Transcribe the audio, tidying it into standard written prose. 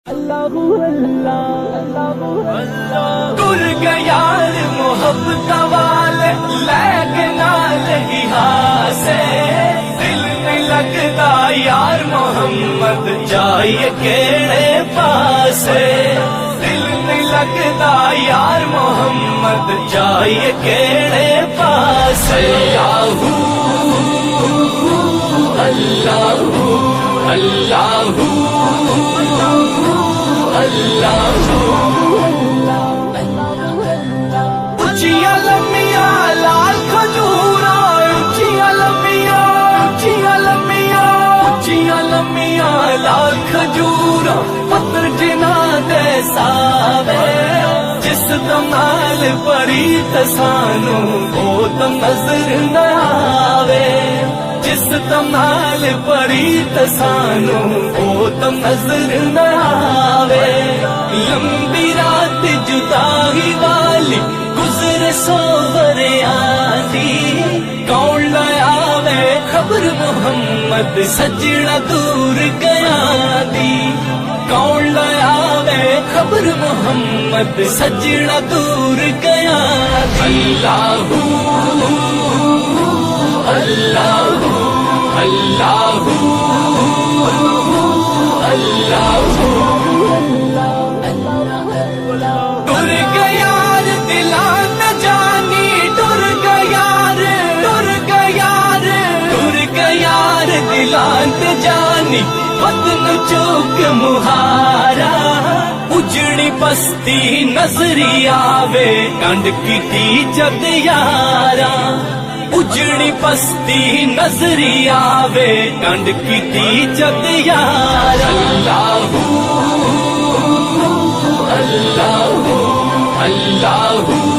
اللہ اللہ ٹر گیار محبت والے لے نال ہی ہاسے دل نہیں لگتا یار محمد جائیے کیڑے پاسے دل نہیں لگتا یار محمد جائیے کیڑے پاسے اللہ اللہ اچھیاں لمیاں لال کھجورا اچھیاں لمیاں اچھیاں لمیاں اچھیاں لمیاں لال کھجورا پتر جنا دے ساوے جس دمال پڑی تسانو وہ تم نظر نہ آوے جس تمال پڑی تسانو وہ تم نظر نہ آوے لمبی رات جدائی والی گزر سوور آدھی کون لایا وے خبر محمد سجنا دور گیا دی کون لایا وے خبر محمد سجنا دور گیا دی اللہ اللہ اللہ ٹر گیار دلان جانی ٹر گیار ٹر گیار ٹر گیار دلان جانی وطن چوک مہارا اجڑی بستی نظری آوے کنڈ کی جد یارا اجڑی بستی نظری آوے کنڈ کی جد یار اللہ اللہ اللہ